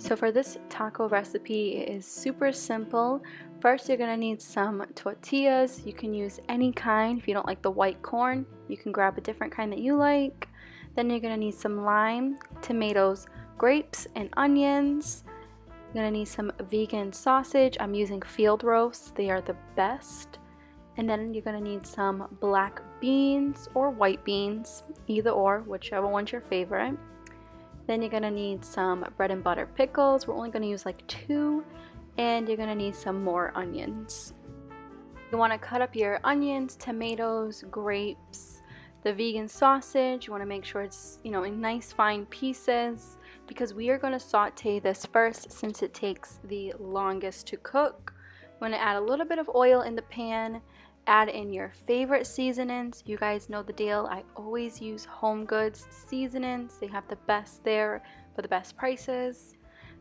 So for this taco recipe, it is super simple. First, you're gonna need some tortillas. You can use any kind. If you don't like the white corn, you can grab a different kind that you like. Then you're gonna need some lime, tomatoes, grapes, and onions. You're gonna need some vegan sausage. I'm using field roasts. They are the best. And then you're gonna need some black beans or white beans, either or, whichever one's your favorite. Then you're gonna need some bread and butter pickles. We're only gonna use like 2. And you're gonna need some more onions. You wanna cut up your onions, tomatoes, grapes, the vegan sausage. You wanna make sure it's, in nice fine pieces, because we are gonna saute this first since it takes the longest to cook. We're gonna add a little bit of oil in the pan. Add in your favorite seasonings. You guys know the deal. I always use Home Goods seasonings. They have the best there for the best prices.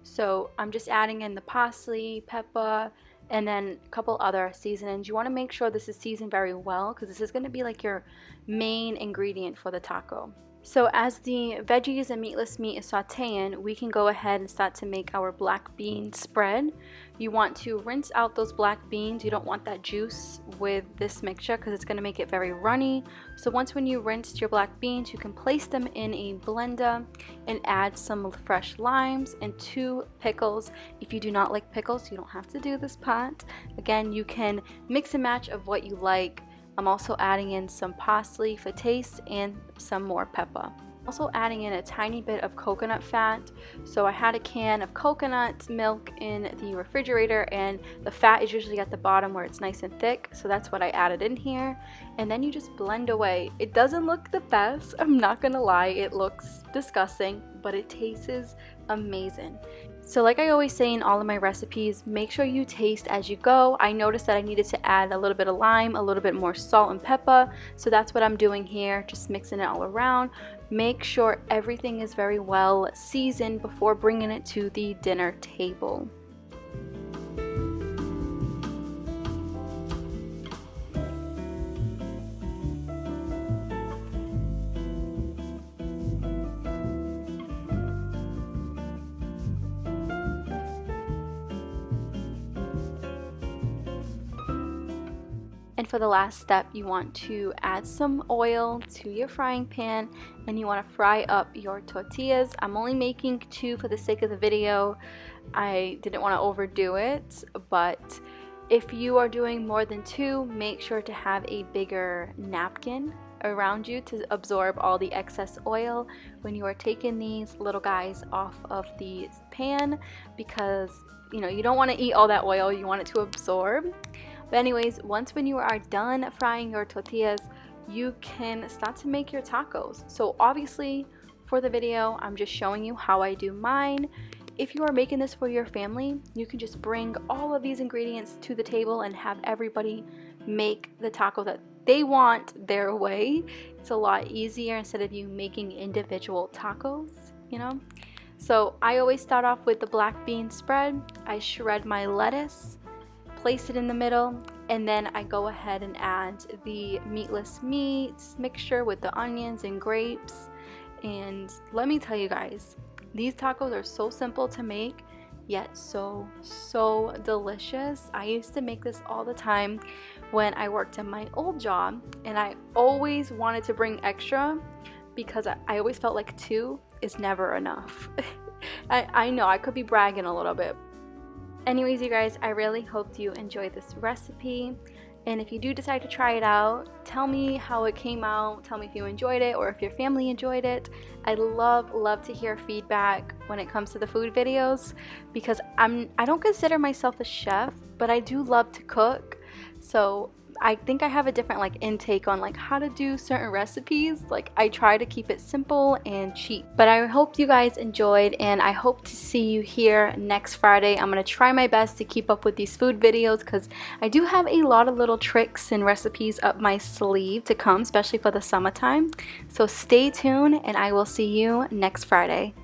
So I'm just adding in the parsley, pepper, and then a couple other seasonings. You want to make sure this is seasoned very well, because this is going to be like your main ingredient for the taco. So as the veggies and meatless meat is sauteing, we can go ahead and start to make our black bean spread. You want to rinse out those black beans. You don't want that juice with this mixture because it's going to make it very runny. So when you rinsed your black beans, you can place them in a blender and add some fresh limes and 2 pickles. If you do not like pickles, you don't have to do this part. Again, you can mix and match of what you like. I'm also adding in some parsley for taste and some more pepper. Also adding in a tiny bit of coconut fat. So I had a can of coconut milk in the refrigerator, and the fat is usually at the bottom where it's nice and thick. So that's what I added in here. And then you just blend away. It doesn't look the best, I'm not gonna lie. It looks disgusting, but it tastes amazing. So like I always say in all of my recipes, make sure you taste as you go. I noticed that I needed to add a little bit of lime, a little bit more salt and pepper. So that's what I'm doing here, just mixing it all around. Make sure everything is very well seasoned before bringing it to the dinner table. And for the last step, you want to add some oil to your frying pan, and you want to fry up your tortillas. I'm only making 2 for the sake of the video. I didn't want to overdo it, but if you are doing more than 2, make sure to have a bigger napkin around you to absorb all the excess oil when you are taking these little guys off of the pan, because you don't want to eat all that oil, you want it to absorb. But anyways, when you are done frying your tortillas, you can start to make your tacos. So obviously for the video, I'm just showing you how I do mine. If you are making this for your family, you can just bring all of these ingredients to the table and have everybody make the taco that they want their way. It's a lot easier instead of you making individual tacos, So I always start off with the black bean spread. I shred my lettuce, place it in the middle, and then I go ahead and add the meatless meats mixture with the onions and grapes. And let me tell you guys, these tacos are so simple to make, yet so delicious. I used to make this all the time when I worked in my old job, and I always wanted to bring extra because I always felt like 2 is never enough. I know I could be bragging a little bit. Anyways, you guys, I really hope you enjoyed this recipe, and if you do decide to try it out, tell me how it came out. Tell me if you enjoyed it or if your family enjoyed it. I love to hear feedback when it comes to the food videos, because I don't consider myself a chef, but I do love to cook. So I think I have a different intake on how to do certain recipes. I try to keep it simple and cheap. But I hope you guys enjoyed, and I hope to see you here next Friday. I'm gonna try my best to keep up with these food videos, because I do have a lot of little tricks and recipes up my sleeve to come, especially for the summertime. So stay tuned, and I will see you next Friday.